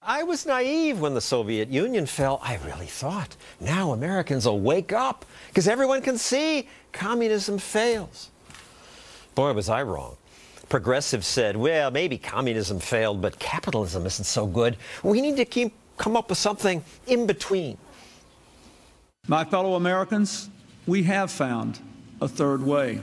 I was naive when the Soviet Union fell. I really thought, now Americans will wake up because everyone can see communism fails. Boy, was I wrong. Progressives said, well, maybe communism failed, but capitalism isn't so good. We need to come up with something in between. My fellow Americans, we have found a third way.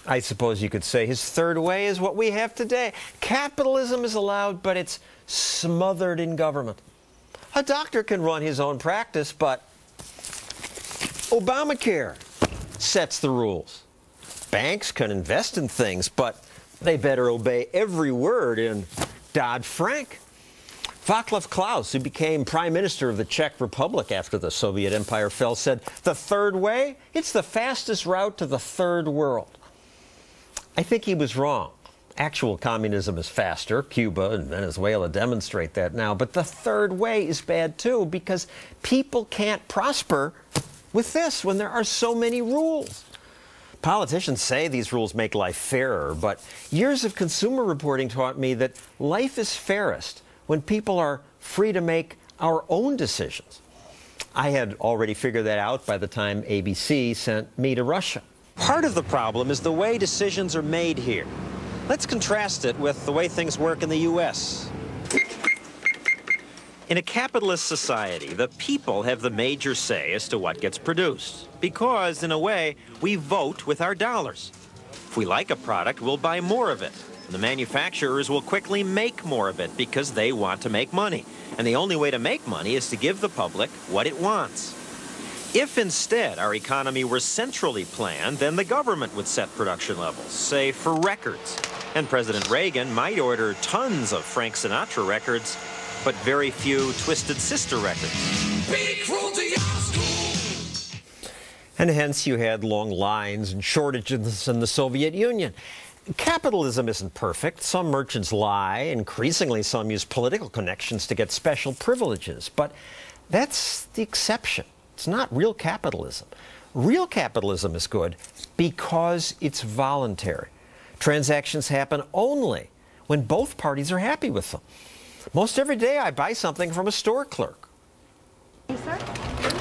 I suppose you could say his third way is what we have today. Capitalism is allowed, but it's smothered in government. A doctor can run his own practice, but Obamacare sets the rules. Banks can invest in things, but they better obey every word in Dodd-Frank. Václav Klaus, who became Prime Minister of the Czech Republic after the Soviet Empire fell, said, the third way, it's the fastest route to the third world. I think he was wrong. Actual communism is faster. Cuba and Venezuela demonstrate that now. But the third way is bad, too, because people can't prosper with this when there are so many rules. Politicians say these rules make life fairer, but years of consumer reporting taught me that life is fairest when people are free to make our own decisions. I had already figured that out by the time ABC sent me to Russia. Part of the problem is the way decisions are made here. Let's contrast it with the way things work in the U.S. In a capitalist society, the people have the major say as to what gets produced, because, in a way, we vote with our dollars. If we like a product, we'll buy more of it. The manufacturers will quickly make more of it because they want to make money. And the only way to make money is to give the public what it wants. If instead our economy were centrally planned, then the government would set production levels, say for records. And President Reagan might order tons of Frank Sinatra records, but very few Twisted Sister records. And hence you had long lines and shortages in the Soviet Union. Capitalism isn't perfect. Some merchants lie. Increasingly, some use political connections to get special privileges. But that's the exception. It's not real capitalism. Real capitalism is good because it's voluntary. Transactions happen only when both parties are happy with them. Most every day I buy something from a store clerk. Hey, sir.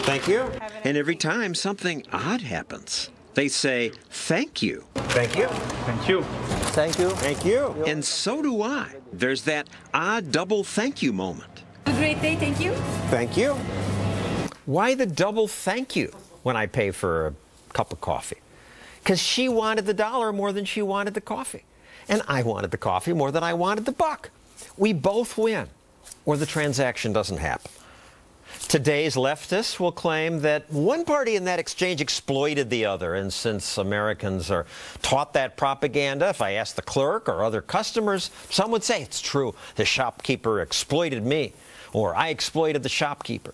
Thank you. And every time something odd happens, they say, thank you. Thank you. Thank you. Thank you. Thank you. And so do I. There's that odd double thank you moment. Have a great day. Thank you. Thank you. Why the double thank you when I pay for a cup of coffee? Because she wanted the dollar more than she wanted the coffee. And I wanted the coffee more than I wanted the buck. We both win, or the transaction doesn't happen. Today's leftists will claim that one party in that exchange exploited the other, and since Americans are taught that propaganda, if I ask the clerk or other customers, some would say, it's true, the shopkeeper exploited me, or I exploited the shopkeeper.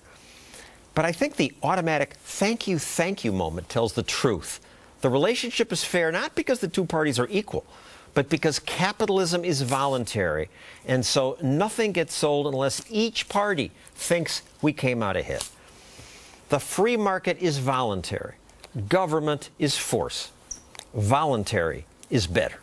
But I think the automatic thank you moment tells the truth. The relationship is fair not because the two parties are equal, but because capitalism is voluntary, and so nothing gets sold unless each party thinks we came out ahead. The free market is voluntary. Government is force. Voluntary is better.